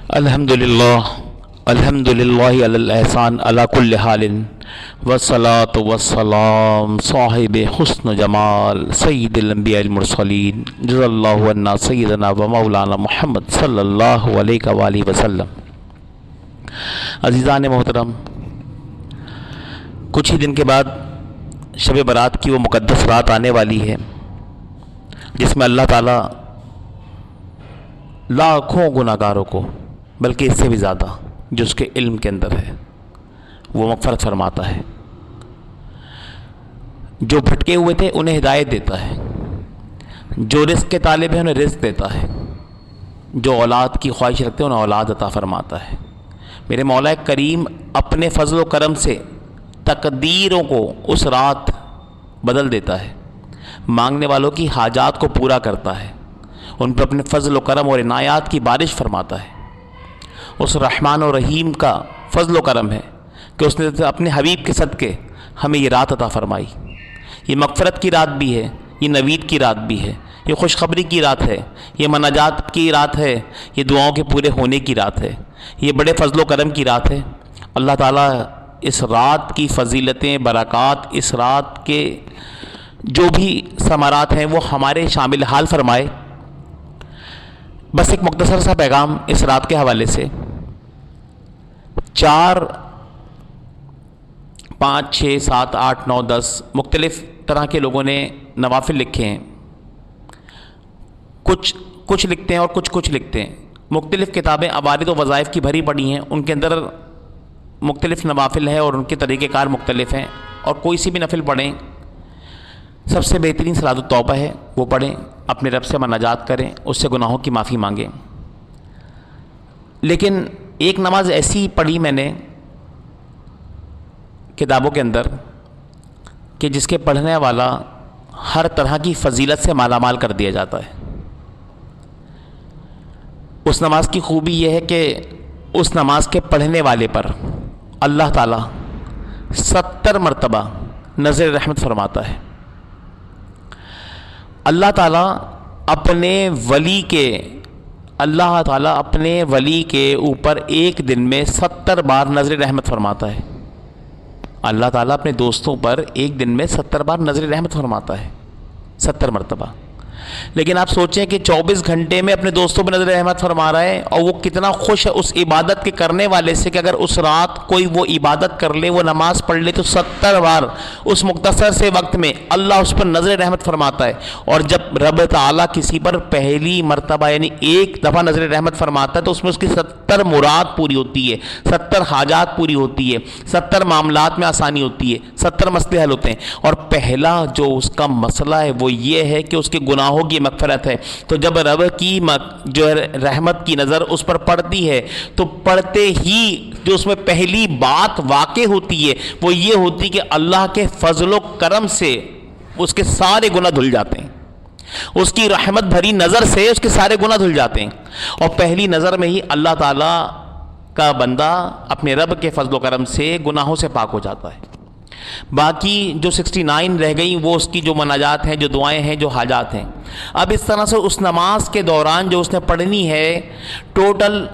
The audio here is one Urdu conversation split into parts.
الحمدللہ علی الاحسان علی کل حال والصلاة والسلام صاحب حسن جمال سید الانبیاء المرسلین جزا اللہ عنا سیدنا و مولانا محمد صلی اللہ علیہ وآلہ وسلم۔ عزیزان محترم، کچھ ہی دن کے بعد شب برات کی وہ مقدس رات آنے والی ہے جس میں اللہ تعالیٰ لاکھوں گناہگاروں کو، بلکہ اس سے بھی زیادہ جو اس کے علم کے اندر ہے، وہ مغفرت فرماتا ہے۔ جو بھٹکے ہوئے تھے انہیں ہدایت دیتا ہے، جو رزق کے طالب ہیں انہیں رزق دیتا ہے، جو اولاد کی خواہش رکھتے ہیں انہیں اولاد عطا فرماتا ہے۔ میرے مولا کریم اپنے فضل و کرم سے تقدیروں کو اس رات بدل دیتا ہے، مانگنے والوں کی حاجات کو پورا کرتا ہے، ان پر اپنے فضل و کرم اور عنایات کی بارش فرماتا ہے۔ اس رحمان و رحیم کا فضل و کرم ہے کہ اس نے اپنے حبیب کے صدقے ہمیں یہ رات عطا فرمائی۔ یہ مغفرت کی رات بھی ہے، یہ نوید کی رات بھی ہے، یہ خوشخبری کی رات ہے، یہ مناجات کی رات ہے، یہ دعاؤں کے پورے ہونے کی رات ہے، یہ بڑے فضل و کرم کی رات ہے۔ اللہ تعالیٰ اس رات کی فضیلتیں، برکات، اس رات کے جو بھی ثمرات ہیں وہ ہمارے شامل حال فرمائے۔ بس ایک مختصر سا پیغام اس رات کے حوالے سے، 4، 5، 6، 7، 8، 9، 10 مختلف طرح کے لوگوں نے نوافل لکھے ہیں، کچھ لکھتے ہیں اور کچھ لکھتے ہیں۔ مختلف کتابیں عوارض و وظائف کی بھری پڑی ہیں، ان کے اندر مختلف نوافل ہے اور ان کے طریقہ کار مختلف ہیں، اور کوئی سی بھی نفل پڑھیں، سب سے بہترین صلاۃ التوبہ ہے، وہ پڑھیں، اپنے رب سے مناجات کریں، اس سے گناہوں کی معافی مانگیں۔ لیکن ایک نماز ایسی پڑھی میں نے کتابوں کے اندر کہ جس کے پڑھنے والا ہر طرح کی فضیلت سے مالا مال کر دیا جاتا ہے۔ اس نماز کی خوبی یہ ہے کہ اس نماز کے پڑھنے والے پر اللہ تعالیٰ 70 مرتبہ نظر رحمت فرماتا ہے۔ اللہ تعالیٰ اپنے ولی کے اوپر ایک دن میں 70 بار نظر رحمت فرماتا ہے۔ اللہ تعالیٰ اپنے دوستوں پر ایک دن میں 70 بار نظر رحمت فرماتا ہے، 70 مرتبہ۔ لیکن آپ سوچیں کہ 24 گھنٹے میں اپنے دوستوں پر نظر رحمت فرما رہا ہے، اور وہ کتنا خوش ہے اس عبادت کے کرنے والے سے کہ اگر اس رات کوئی وہ عبادت کر لے، وہ نماز پڑھ لے، تو 70 بار اس مختصر سے وقت میں اللہ اس پر نظر رحمت فرماتا ہے۔ اور جب رب تعالیٰ کسی پر پہلی مرتبہ یعنی ایک دفعہ نظر رحمت فرماتا ہے تو اس میں اس کی 70 مراد پوری ہوتی ہے، 70 حاجات پوری ہوتی ہے، 70 معاملات میں آسانی ہوتی ہے، 70 مسئلے حل ہوتے ہیں۔ اور پہلا جو اس کا مسئلہ ہے وہ یہ ہے کہ اس کے گناہوں کی مغفرت ہے۔ تو جب رب کی جو رحمت کی نظر اس پر پڑتی ہے تو پڑھتے ہی جو اس میں پہلی بات واقع ہوتی ہے وہ یہ ہوتی کہ اللہ کے فضل و کرم سے اس کے سارے گناہ دھل جاتے ہیں، اس کی رحمت بھری نظر سے اس کے سارے گناہ دھل جاتے ہیں، اور پہلی نظر میں ہی اللہ تعالیٰ کا بندہ اپنے رب کے فضل و کرم سے گناہوں سے پاک ہو جاتا ہے۔ باقی جو 69 رہ گئیں وہ اس کی جو مناجات ہیں، جو دعائیں ہیں، جو حاجات ہیں۔ اب اس طرح سے اس نماز کے دوران جو اس نے پڑھنی ہے، ٹوٹل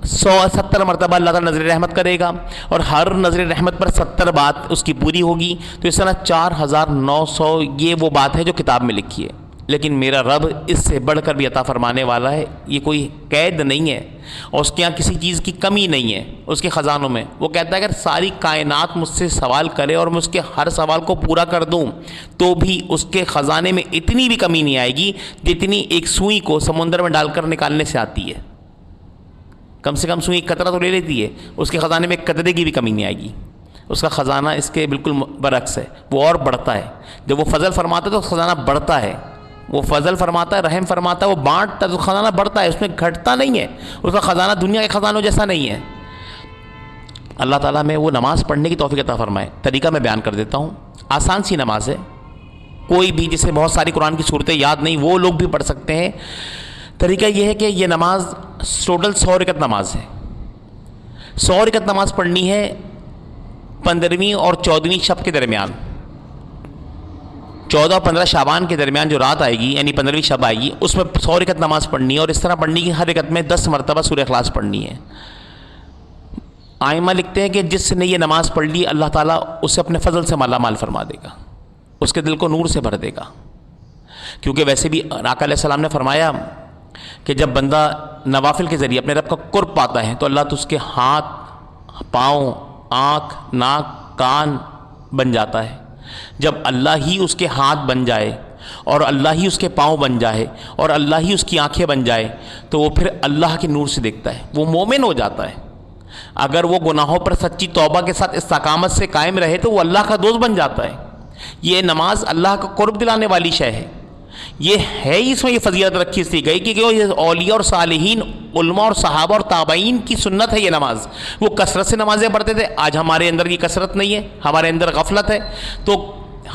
170 مرتبہ اللہ تعالیٰ نظر رحمت کرے گا، اور ہر نظر رحمت پر 70 بات اس کی پوری ہوگی، تو اس طرح 4900 یہ وہ بات ہے جو کتاب میں لکھی ہے۔ لیکن میرا رب اس سے بڑھ کر بھی عطا فرمانے والا ہے، یہ کوئی قید نہیں ہے، اور اس کے یہاں کسی چیز کی کمی نہیں ہے اس کے خزانوں میں۔ وہ کہتا ہے اگر ساری کائنات مجھ سے سوال کرے اور میں اس کے ہر سوال کو پورا کر دوں تو بھی اس کے خزانے میں اتنی بھی کمی نہیں آئے گی جتنی ایک سوئی کو سمندر میں ڈال کر نکالنے سے آتی ہے۔ کم سے کم سوئی ایک قطرہ تو لے لیتی ہے، اس کے خزانے میں ایک قطرے کی بھی کمی نہیں آئے گی۔ اس کا خزانہ اس کے بالکل برعکس ہے، وہ اور بڑھتا ہے۔ جب وہ فضل فرماتا ہے تو خزانہ بڑھتا ہے، وہ فضل فرماتا ہے، رحم فرماتا ہے، وہ بانٹتا ہے تو خزانہ بڑھتا ہے، اس میں گھٹتا نہیں ہے۔ اس کا خزانہ دنیا کے خزانوں جیسا نہیں ہے۔ اللہ تعالیٰ میں وہ نماز پڑھنے کی توفیق عطا فرمائے۔ طریقہ میں بیان کر دیتا ہوں، آسان سی نماز ہے، کوئی بھی جسے بہت ساری قرآن کی صورتیں یاد نہیں وہ لوگ بھی پڑھ سکتے ہیں۔ طریقہ یہ ہے کہ یہ نماز ٹوٹل 100 رکعت نماز ہے۔ 100 رکعت نماز پڑھنی ہے 15ویں اور 14ویں شب کے درمیان۔ 14 اور 15 شعبان کے درمیان جو رات آئے گی یعنی 15ویں شب آئے گی، اس میں 100 رکعت نماز پڑھنی ہے، اور اس طرح پڑھنی کہ ہر رکعت میں 10 مرتبہ سورہ اخلاص پڑھنی ہے۔ آئمہ لکھتے ہیں کہ جس نے یہ نماز پڑھ لی اللہ تعالیٰ اسے اپنے فضل سے مالا مال فرما دے گا، اس کے دل کو نور سے بھر دے گا، کیونکہ ویسے بھی آقا علیہ السلام نے فرمایا کہ جب بندہ نوافل کے ذریعے اپنے رب کا قرب پاتا ہے تو اللہ تو اس کے ہاتھ، پاؤں، آنکھ، ناک، کان بن جاتا ہے۔ جب اللہ ہی اس کے ہاتھ بن جائے اور اللہ ہی اس کے پاؤں بن جائے اور اللہ ہی اس کی آنکھیں بن جائے تو وہ پھر اللہ کے نور سے دیکھتا ہے، وہ مومن ہو جاتا ہے۔ اگر وہ گناہوں پر سچی توبہ کے ساتھ استقامت سے قائم رہے تو وہ اللہ کا دوست بن جاتا ہے۔ یہ نماز اللہ کا قرب دلانے والی شے ہے، یہ ہے ہی، اس میں یہ فضیلت رکھی اس لیے گئی کہ یہ اولیاء اور صالحین، علماء اور صحابہ اور تابعین کی سنت ہے یہ نماز۔ وہ کثرت سے نمازیں پڑھتے تھے، آج ہمارے اندر یہ کثرت نہیں ہے، ہمارے اندر غفلت ہے، تو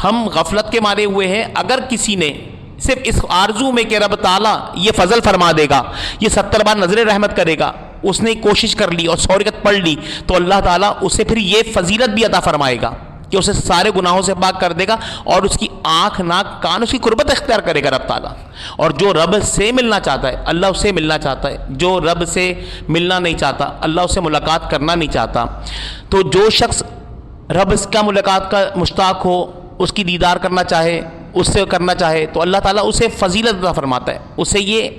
ہم غفلت کے مارے ہوئے ہیں۔ اگر کسی نے صرف اس آرزو میں کہ رب تعالیٰ یہ فضل فرما دے گا، یہ 70 بار نظر رحمت کرے گا، اس نے کوشش کر لی اور 100 رکعت پڑھ لی تو اللہ تعالیٰ اسے پھر یہ فضیلت بھی عطا فرمائے گا کہ اسے سارے گناہوں سے پاک کر دے گا، اور اس کی آنکھ، ناک، کان، اس کی قربت اختیار کرے گا رب تعالیٰ۔ اور جو رب سے ملنا چاہتا ہے اللہ اس سے ملنا چاہتا ہے، جو رب سے ملنا نہیں چاہتا اللہ اس سے ملاقات کرنا نہیں چاہتا۔ تو جو شخص رب کا ملاقات کا مشتاق ہو، اس کی دیدار کرنا چاہے، اس سے کرنا چاہے تو اللہ تعالیٰ اسے فضیلت عطا فرماتا ہے، اسے یہ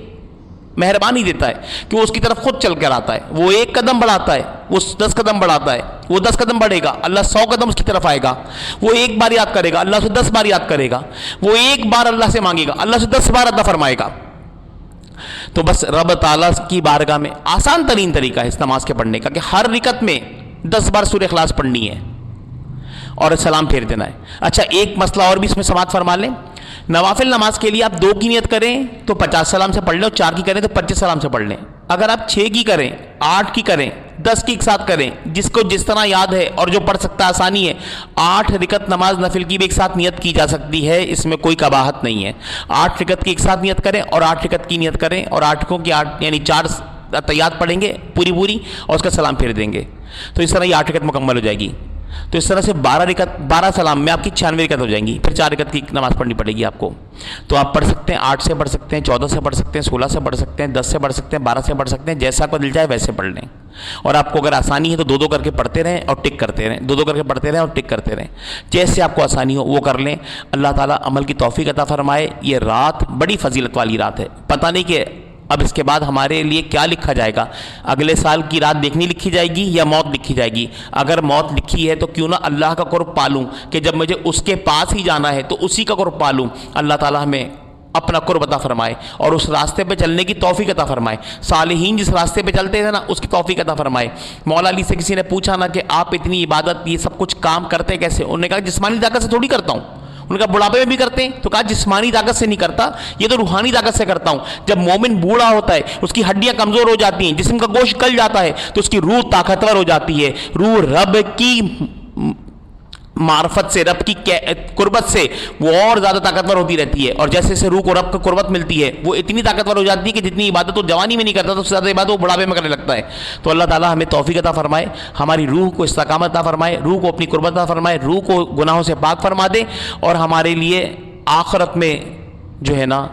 مہربانی دیتا ہے کہ وہ اس کی طرف خود چل کر آتا ہے، وہ 1 قدم بڑھاتا ہے، وہ 10 قدم بڑھاتا ہے، وہ 10 قدم بڑھے گا اللہ 100 قدم اس کی طرف آئے گا، وہ 1 بار یاد کرے گا اللہ اسے 10 بار یاد کرے گا، وہ 1 بار اللہ سے مانگے گا اللہ سے 10 بار عطا فرمائے گا۔ تو بس رب تعالیٰ کی بارگاہ میں آسان ترین طریقہ ہے اس نماز کے پڑھنے کا کہ ہر رکعت میں 10 بار سورہ اخلاص پڑھنی ہے اور سلام پھیر دینا ہے۔ اچھا، ایک مسئلہ اور بھی اس میں سماعت فرما لیں، نوافل نماز کے لیے آپ 2 کی نیت کریں تو 50 سلام سے پڑھ لیں، اور 4 کی کریں تو 25 سلام سے پڑھ لیں۔ اگر آپ 6 کی کریں، 8 کی کریں، 10 کی ایک ساتھ کریں، جس کو جس طرح یاد ہے اور جو پڑھ سکتا آسانی ہے، 8 رکعت نماز نفل کی بھی ایک ساتھ نیت کی جا سکتی ہے، اس میں کوئی قباحت نہیں ہے۔ 8 رکعت کی ایک ساتھ نیت کریں اور 8 رکعت کی نیت کریں، اور 8 کو کی 8 یعنی 4 تیات پڑھیں گے پوری اور اس کا سلام پھیر دیں گے، تو اس طرح یہ 8 رکعت مکمل ہو جائے گی۔ تو اس طرح سے 12 سلام میں آپ کی 96 رکعت ہو جائیں گی، پھر 4 رکعت کی نماز پڑھنی پڑے گی آپ کو۔ تو آپ پڑھ سکتے ہیں 8 سے پڑھ سکتے ہیں، 14 سے پڑھ سکتے ہیں، 16 سے پڑھ سکتے ہیں، 10 سے پڑھ سکتے ہیں، 12 سے پڑھ سکتے ہیں، جیسا آپ کو دل جائے ویسے پڑھ لیں۔ اور آپ کو اگر آسانی ہے تو 2 کر کے پڑھتے رہیں اور ٹک کرتے رہیں، 2 کر کے پڑھتے رہیں اور ٹک کرتے رہیں، جیسے آپ کو آسانی ہو وہ کر لیں۔ اللہ تعالیٰ عمل کی توفیق عطا فرمائے۔ یہ رات بڑی فضیلت والی رات ہے، پتہ نہیں کہ اب اس کے بعد ہمارے لیے کیا لکھا جائے گا، اگلے سال کی رات دیکھنی لکھی جائے گی یا موت لکھی جائے گی۔ اگر موت لکھی ہے تو کیوں نہ اللہ کا قرب پالوں کہ جب مجھے اس کے پاس ہی جانا ہے تو اسی کا قرب پالوں۔ اللہ تعالیٰ ہمیں اپنا قرب عطا فرمائے اور اس راستے پہ چلنے کی توفیق عطا فرمائے، صالحین جس راستے پہ چلتے تھے نا اس کی توفیق عطا فرمائے۔ مولا علی سے کسی نے پوچھا نا کہ آپ اتنی عبادت یہ سب کچھ کام کرتے کیسے؟ انہوں نے کہا جسمانی طاقت سے تھوڑی کرتا ہوں۔ ان کا بڑھاپے میں بھی کرتے ہیں تو کہا جسمانی طاقت سے نہیں کرتا، یہ تو روحانی طاقت سے کرتا ہوں۔ جب مومن بوڑھا ہوتا ہے اس کی ہڈیاں کمزور ہو جاتی ہیں، جسم کا گوشت گل جاتا ہے تو اس کی روح طاقتور ہو جاتی ہے۔ روح رب کی معرفت سے، رب کی قربت سے وہ اور زیادہ طاقتور ہوتی رہتی ہے، اور جیسے جیسے روح کو رب کا قربت ملتی ہے وہ اتنی طاقتور ہو جاتی ہے کہ جتنی عبادت وہ جوانی میں نہیں کرتا تو اس سے زیادہ عبادت وہ بڑھاپے میں کرنے لگتا ہے۔ تو اللہ تعالیٰ ہمیں توفیق عطا فرمائے، ہماری روح کو استقامت عطا فرمائے، روح کو اپنی قربت عطا فرمائے، روح کو گناہوں سے پاک فرما دے، اور ہمارے لیے آخرت میں جو ہے نا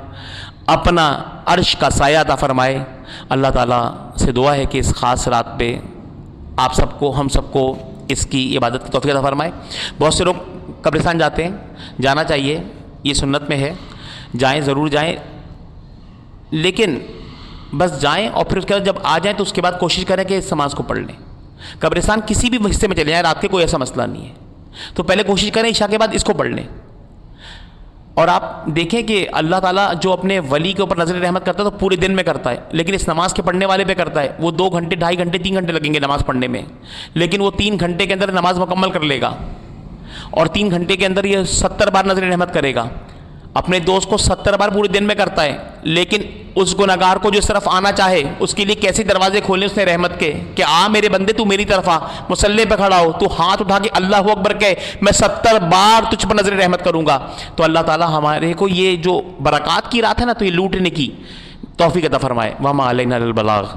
اپنا عرش کا سایہ عطا فرمائے۔ اللہ تعالیٰ سے دعا ہے کہ اس خاص رات پہ آپ سب کو، ہم سب کو اس کی عبادت کی توفیق عطا فرمائے۔ بہت سے لوگ قبرستان جاتے ہیں، جانا چاہیے، یہ سنت میں ہے، جائیں، ضرور جائیں، لیکن بس جائیں اور پھر اس کے بعد جب آ جائیں تو اس کے بعد کوشش کریں کہ اس نماز کو پڑھ لیں۔ قبرستان کسی بھی حصے میں چلے جائیں رات کے، کوئی ایسا مسئلہ نہیں ہے، تو پہلے کوشش کریں عشاء کے بعد اس کو پڑھ لیں۔ اور آپ دیکھیں کہ اللہ تعالیٰ جو اپنے ولی کے اوپر نظر رحمت کرتا ہے تو پورے دن میں کرتا ہے، لیکن اس نماز کے پڑھنے والے پہ کرتا ہے، وہ 2 گھنٹے، 2.5 گھنٹے، 3 گھنٹے لگیں گے نماز پڑھنے میں، لیکن وہ 3 گھنٹے کے اندر نماز مکمل کر لے گا، اور 3 گھنٹے کے اندر یہ 70 بار نظر رحمت کرے گا۔ اپنے دوست کو 70 بار پورے دن میں کرتا ہے، لیکن اس گناہگار کو جو اس طرف آنا چاہے اس کے لیے کیسے دروازے کھولنے اس نے رحمت کے کہ آ میرے بندے تو میری طرف آ، مصلی پہ کھڑا ہو، تو ہاتھ اٹھا کے اللہ اکبر کہے، میں 70 بار تجھ پر نظر رحمت کروں گا۔ تو اللہ تعالیٰ ہمارے کو یہ جو برکات کی رات ہے نا تو یہ لوٹنے کی توفیق عطا فرمائے۔ وما علینا الا البلاغ۔